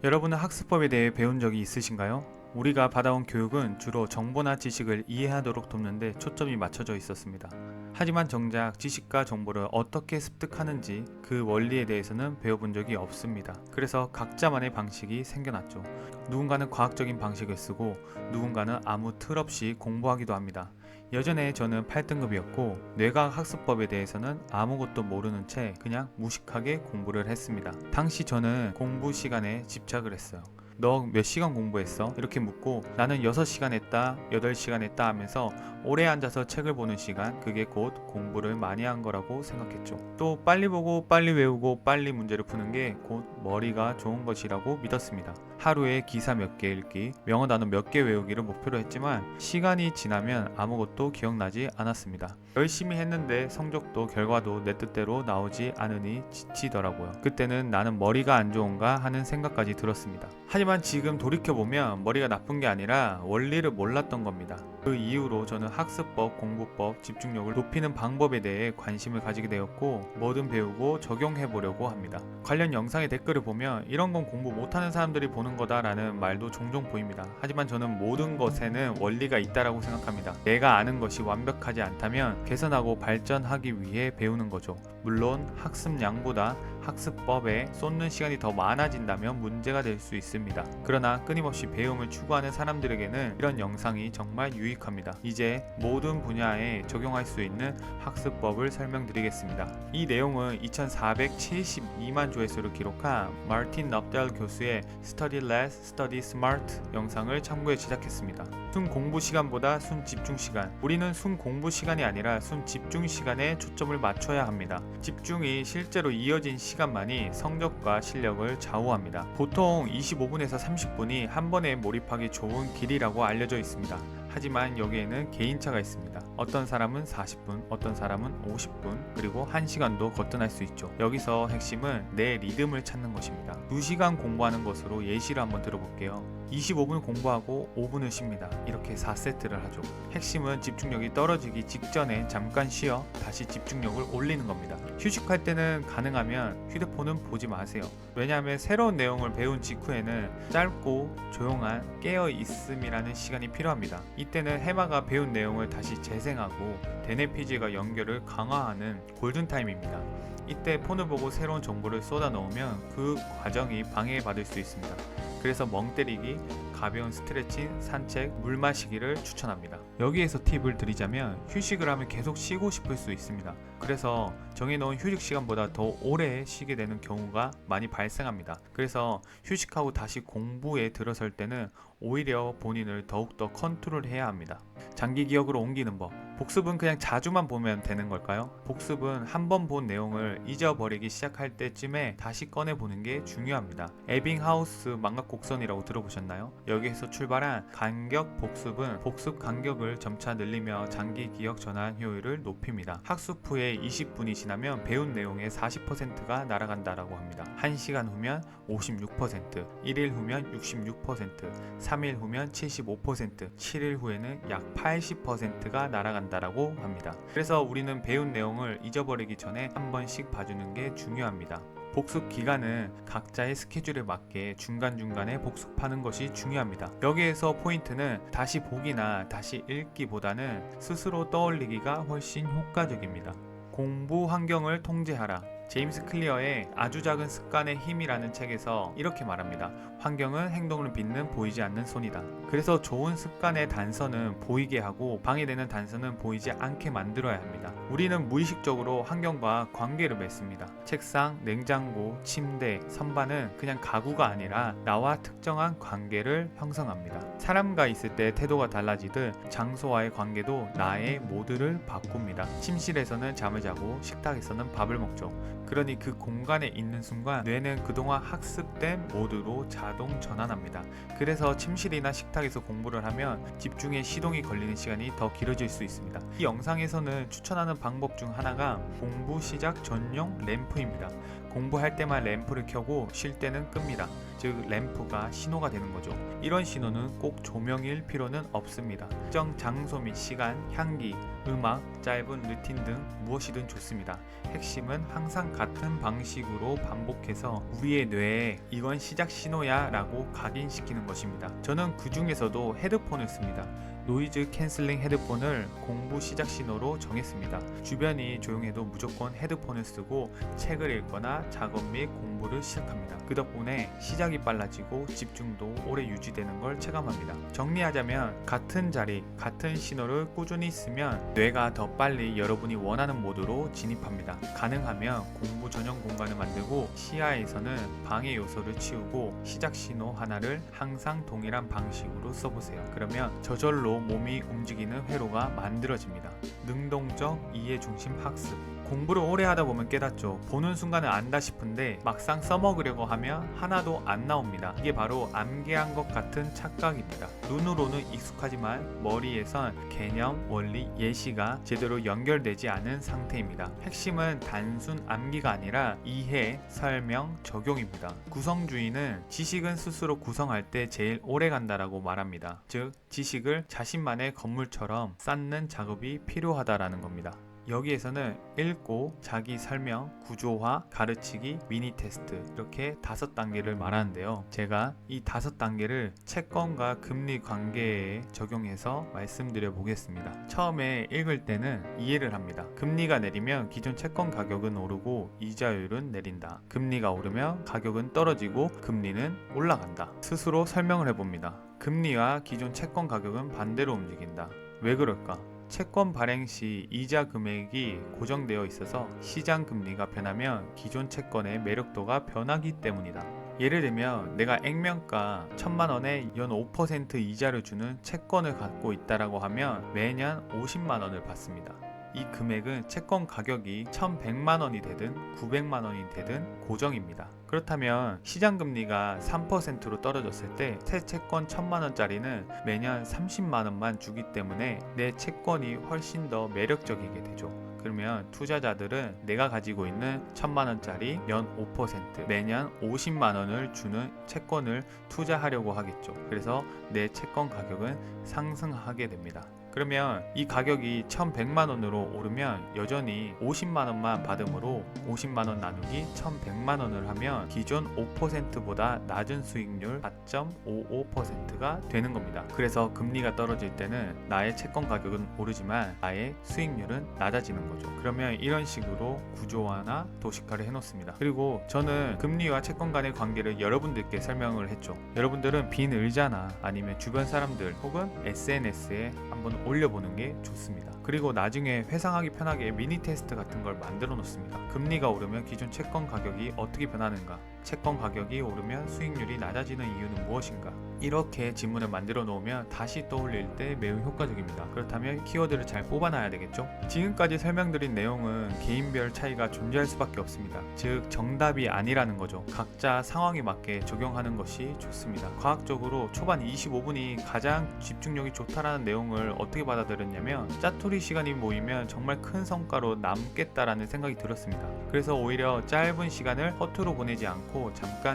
여러분은 학습법에 대해 배운 적이 있으신가요? 우리가 받아온 교육은 주로 정보나 지식을 이해하도록 돕는데 초점이 맞춰져 있었습니다. 하지만 정작 지식과 정보를 어떻게 습득하는지 그 원리에 대해서는 배워본 적이 없습니다. 그래서 각자만의 방식이 생겨났죠. 누군가는 과학적인 방식을 쓰고 누군가는 아무 틀 없이 공부하기도 합니다. 예전에 저는 8등급이었고 뇌과학 학습법에 대해서는 아무것도 모르는 채 그냥 무식하게 공부를 했습니다. 당시 저는 공부 시간에 집착을 했어요. 너 몇 시간 공부했어? 이렇게 묻고 나는 6시간 했다, 8시간 했다 하면서 오래 앉아서 책을 보는 시간, 그게 곧 공부를 많이 한 거라고 생각했죠. 또 빨리 보고 빨리 외우고 빨리 문제를 푸는 게 곧 머리가 좋은 것이라고 믿었습니다. 하루에 기사 몇 개 읽기, 영어 단어 몇 개 외우기를 목표로 했지만 시간이 지나면 아무것도 기억나지 않았습니다. 열심히 했는데 성적도 결과도 내 뜻대로 나오지 않으니 지치더라고요. 그때는 나는 머리가 안 좋은가 하는 생각까지 들었습니다. 하지만 지금 돌이켜보면 머리가 나쁜 게 아니라 원리를 몰랐던 겁니다. 그 이후로 저는 학습법, 공부법, 집중력을 높이는 방법에 대해 관심을 가지게 되었고 뭐든 배우고 적용해보려고 합니다. 관련 영상의 댓글을 보면 이런 건 공부 못하는 사람들이 보는 거다 라는 말도 종종 보입니다. 하지만 저는 모든 것에는 원리가 있다라고 생각합니다. 내가 아는 것이 완벽하지 않다면 개선하고 발전하기 위해 배우는 거죠. 물론 학습량보다 학습법에 쏟는 시간이 더 많아진다면 문제가 될 수 있습니다. 그러나 끊임없이 배움을 추구하는 사람들에게는 이런 영상이 정말 유익합니다. 이제 모든 분야에 적용할 수 있는 학습법을 설명드리겠습니다. 이 내용은 2472만 조회수를 기록한 마르틴 넙델 교수의 Study Less, Study Smart 영상을 참고해 제작했습니다. 순 공부 시간보다 순 집중 시간. 우리는 순 공부 시간이 아니라 순 집중 시간에 초점을 맞춰야 합니다. 집중이 실제로 이어진 시간만이 성적과 실력을 좌우합니다. 보통 25분에서 30분이 한 번에 몰입하기 좋은 길이라고 알려져 있습니다. 하지만 여기에는 개인차가 있습니다. 어떤 사람은 40분, 어떤 사람은 50분, 그리고 1시간도 거뜬할 수 있죠. 여기서 핵심은 내 리듬을 찾는 것입니다. 2시간 공부하는 것으로 예시를 한번 들어볼게요. 25분 공부하고 5분을 쉽니다. 이렇게 4세트를 하죠. 핵심은 집중력이 떨어지기 직전에 잠깐 쉬어 다시 집중력을 올리는 겁니다. 휴식할 때는 가능하면 휴대폰은 보지 마세요. 왜냐하면 새로운 내용을 배운 직후에는 짧고 조용한 깨어있음이라는 시간이 필요합니다. 이때는 해마가 배운 내용을 다시 재생하고 대뇌피질과 연결을 강화하는 골든타임입니다. 이때 폰을 보고 새로운 정보를 쏟아 넣으면 그 과정이 방해받을 수 있습니다. 그래서 멍 때리기, 가벼운 스트레칭, 산책, 물 마시기를 추천합니다. 여기에서 팁을 드리자면 휴식을 하면 계속 쉬고 싶을 수 있습니다. 그래서 정해놓은 휴식 시간보다 더 오래 쉬게 되는 경우가 많이 발생합니다. 그래서 휴식하고 다시 공부에 들어설 때는 오히려 본인을 더욱더 컨트롤해야 합니다. 장기 기억으로 옮기는 법. 복습은 그냥 자주만 보면 되는 걸까요? 복습은 한 번 본 내용을 잊어버리기 시작할 때쯤에 다시 꺼내보는 게 중요합니다. 에빙하우스 망각곡선이라고 들어보셨나요? 여기에서 출발한 간격 복습은 복습 간격을 점차 늘리며 장기 기억 전환 효율을 높입니다. 학습 후에 20분이 지나면 배운 내용의 40%가 날아간다라고 합니다. 1시간 후면 56%, 1일 후면 66%, 3일 후면 75%, 7일 후에는 약 80%가 날아간다라고 합니다. 그래서 우리는 배운 내용을 잊어버리기 전에 한 번씩 봐주는 게 중요합니다. 복습 기간은 각자의 스케줄에 맞게 중간중간에 복습하는 것이 중요합니다. 여기에서 포인트는 다시 보기나 다시 읽기보다는 스스로 떠올리기가 훨씬 효과적입니다. 공부 환경을 통제하라. 제임스 클리어의 아주 작은 습관의 힘이라는 책에서 이렇게 말합니다. 환경은 행동을 빚는 보이지 않는 손이다. 그래서 좋은 습관의 단서는 보이게 하고 방해되는 단서는 보이지 않게 만들어야 합니다. 우리는 무의식적으로 환경과 관계를 맺습니다. 책상, 냉장고, 침대, 선반은 그냥 가구가 아니라 나와 특정한 관계를 형성합니다. 사람과 있을 때 태도가 달라지듯 장소와의 관계도 나의 모드를 바꿉니다. 침실에서는 잠을 자고 식탁에서는 밥을 먹죠. 그러니 그 공간에 있는 순간 뇌는 그동안 학습된 모드로 자동 전환합니다. 그래서 침실이나 식탁에서 공부를 하면 집중에 시동이 걸리는 시간이 더 길어질 수 있습니다. 이 영상에서는 추천하는 방법 중 하나가 공부 시작 전용 램프입니다. 공부할 때만 램프를 켜고 쉴 때는 끕니다. 즉 램프가 신호가 되는 거죠. 이런 신호는 꼭 조명일 필요는 없습니다. 특정 장소 및 시간, 향기, 음악, 짧은 루틴 등 무엇이든 좋습니다. 핵심은 항상 같은 방식으로 반복해서 우리의 뇌에 이건 시작 신호야 라고 각인시키는 것입니다. 저는 그 중에서도 헤드폰을 씁니다. 노이즈 캔슬링 헤드폰을 공부 시작 신호로 정했습니다. 주변이 조용해도 무조건 헤드폰을 쓰고 책을 읽거나 작업 및 공부를 시작합니다. 그 덕분에 시작이 빨라지고 집중도 오래 유지되는 걸 체감합니다. 정리하자면 같은 자리, 같은 신호를 꾸준히 쓰면 뇌가 더 빨리 여러분이 원하는 모드로 진입합니다. 가능하면 공부 전용 공간을 만들고 시야에서는 방해 요소를 치우고 시작 신호 하나를 항상 동일한 방식으로 써보세요. 그러면 저절로 몸이 움직이는 회로가 만들어집니다. 능동적 이해 중심 학습. 공부를 오래 하다 보면 깨닫죠. 보는 순간은 안다 싶은데 막상 써먹으려고 하면 하나도 안 나옵니다. 이게 바로 암기한 것 같은 착각입니다. 눈으로는 익숙하지만 머리에선 개념, 원리, 예시가 제대로 연결되지 않은 상태입니다. 핵심은 단순 암기가 아니라 이해, 설명, 적용입니다. 구성주의는 지식은 스스로 구성할 때 제일 오래 간다라고 말합니다. 즉, 지식을 자신만의 건물처럼 쌓는 작업이 필요하다라는 겁니다. 여기에서는 읽고, 자기 설명, 구조화, 가르치기, 미니 테스트 이렇게 5단계를 말하는데요. 제가 이 5단계를 채권과 금리 관계에 적용해서 말씀드려 보겠습니다. 처음에 읽을 때는 이해를 합니다. 금리가 내리면 기존 채권 가격은 오르고 이자율은 내린다. 금리가 오르면 가격은 떨어지고 금리는 올라간다. 스스로 설명을 해봅니다. 금리와 기존 채권 가격은 반대로 움직인다. 왜 그럴까? 채권 발행 시 이자 금액이 고정되어 있어서 시장 금리가 변하면 기존 채권의 매력도가 변하기 때문이다. 예를 들면 내가 액면가 1,000만 원에 연 5% 이자를 주는 채권을 갖고 있다라고 하면 매년 50만 원을 받습니다. 이 금액은 채권 가격이 1,100만 원이 되든 900만 원이 되든 고정입니다. 그렇다면 시장 금리가 3%로 떨어졌을 때 새 채권 1,000만 원짜리는 매년 30만 원만 주기 때문에 내 채권이 훨씬 더 매력적이게 되죠. 그러면 투자자들은 내가 가지고 있는 1,000만 원짜리 연 5% 매년 50만 원을 주는 채권을 투자하려고 하겠죠. 그래서 내 채권 가격은 상승하게 됩니다. 그러면 이 가격이 1,100만 원으로 오르면 여전히 50만 원만 받음으로 50만 원 나누기 1,100만 원을 하면 기존 5%보다 낮은 수익률 4.55%가 되는 겁니다. 그래서 금리가 떨어질 때는 나의 채권 가격은 오르지만 나의 수익률은 낮아지는 거죠. 그러면 이런 식으로 구조화나 도식화를 해놓습니다. 그리고 저는 금리와 채권 간의 관계를 여러분들께 설명을 했죠. 여러분들은 빈 의자나 아니면 주변 사람들 혹은 SNS에 한번 올려보는 게 좋습니다. 그리고 나중에 회상하기 편하게 미니 테스트 같은 걸 만들어 놓습니다. 금리가 오르면 기존 채권 가격이 어떻게 변하는가? 채권 가격이 오르면 수익률이 낮아지는 이유는 무엇인가? 이렇게 질문을 만들어 놓으면 다시 떠올릴 때 매우 효과적입니다. 그렇다면 키워드를 잘 뽑아놔야 되겠죠? 지금까지 설명드린 내용은 개인별 차이가 존재할 수밖에 없습니다. 즉 정답이 아니라는 거죠. 각자 상황에 맞게 적용하는 것이 좋습니다. 과학적으로 초반 25분이 가장 집중력이 좋다라는 내용을 어떻게 받아들였냐면 짜투리 시간이 모이면 정말 큰 성과로 남겠다라는 생각이 들었습니다. 그래서 오히려 짧은 시간을 허투루 보내지 않고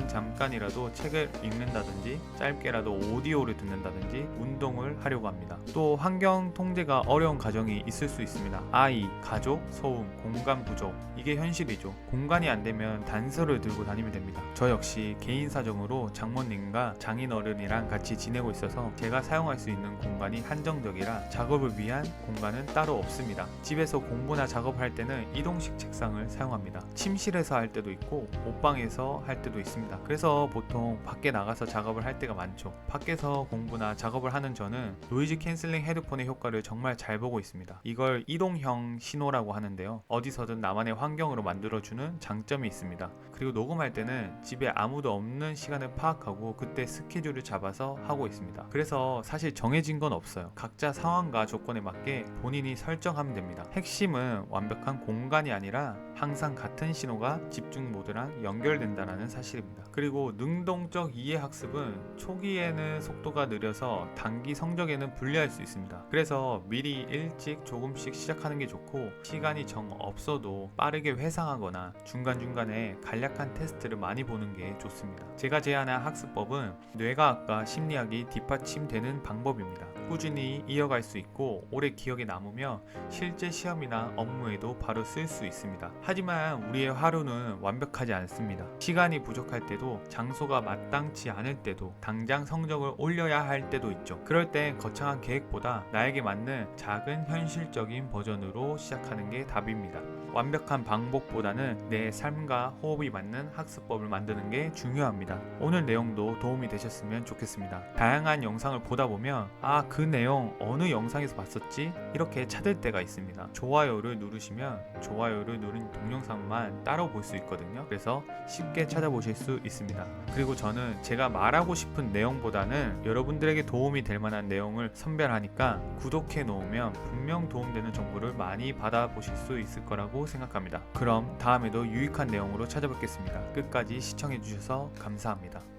잠깐이라도 책을 읽는다든지 짧게라도 오디오를 듣는다든지 운동을 하려고 합니다. 또 환경 통제가 어려운 가정이 있을 수 있습니다. 아이, 가족, 소음, 공간 부족 이게 현실이죠. 공간이 안 되면 단서를 들고 다니면 됩니다. 저 역시 개인 사정으로 장모님과 장인어른이랑 같이 지내고 있어서 제가 사용할 수 있는 공간이 한정적이라 작업을 위한 공간은 따로 없습니다. 집에서 공부나 작업할 때는 이동식 책상을 사용합니다. 침실에서 할 때도 있고 옷방에서 할 때도 있습니다. 그래서 보통 밖에 나가서 작업을 할 때가 많죠. 밖에서 공부나 작업을 하는 저는 노이즈 캔슬링 헤드폰의 효과를 정말 잘 보고 있습니다. 이걸 이동형 신호라고 하는데요. 어디서든 나만의 환경으로 만들어주는 장점이 있습니다. 그리고 녹음할 때는 집에 아무도 없는 시간을 파악하고 그때 스케줄을 잡아서 하고 있습니다. 그래서 사실 정해진 건 없어요. 각자 상황과 조건에 맞게 본인이 설정하면 됩니다. 핵심은 완벽한 공간이 아니라 항상 같은 신호가 집중 모드랑 연결된다는 있다는 사실입니다. 그리고 능동적 이해 학습은 초기에는 속도가 느려서 단기 성적에는 불리할 수 있습니다. 그래서 미리 일찍 조금씩 시작하는 게 좋고, 시간이 정 없어도 빠르게 회상하거나 중간중간에 간략한 테스트를 많이 보는 게 좋습니다. 제가 제안한 학습법은 뇌과학과 심리학이 뒷받침되는 방법입니다. 꾸준히 이어갈 수 있고 오래 기억에 남으며 실제 시험이나 업무에도 바로 쓸 수 있습니다. 하지만 우리의 하루는 완벽하지 않습니다. 시간이 부족할 때도, 장소가 마땅치 않을 때도, 당장 성적을 올려야 할 때도 있죠. 그럴 땐 거창한 계획보다 나에게 맞는 작은 현실적인 버전으로 시작하는 게 답입니다. 완벽한 방법보다는 내 삶과 호흡이 맞는 학습법을 만드는 게 중요합니다. 오늘 내용도 도움이 되셨으면 좋겠습니다. 다양한 영상을 보다 보면 그 내용 어느 영상에서 봤었지? 이렇게 찾을 때가 있습니다. 좋아요를 누르시면 좋아요를 누른 동영상만 따로 볼 수 있거든요. 그래서 쉽게 찾아보실 수 있습니다. 그리고 저는 제가 말하고 싶은 내용보다는 여러분들에게 도움이 될 만한 내용을 선별하니까 구독해 놓으면 분명 도움되는 정보를 많이 받아보실 수 있을 거라고 생각합니다. 그럼 다음에도 유익한 내용으로 찾아뵙겠습니다. 끝까지 시청해 주셔서 감사합니다.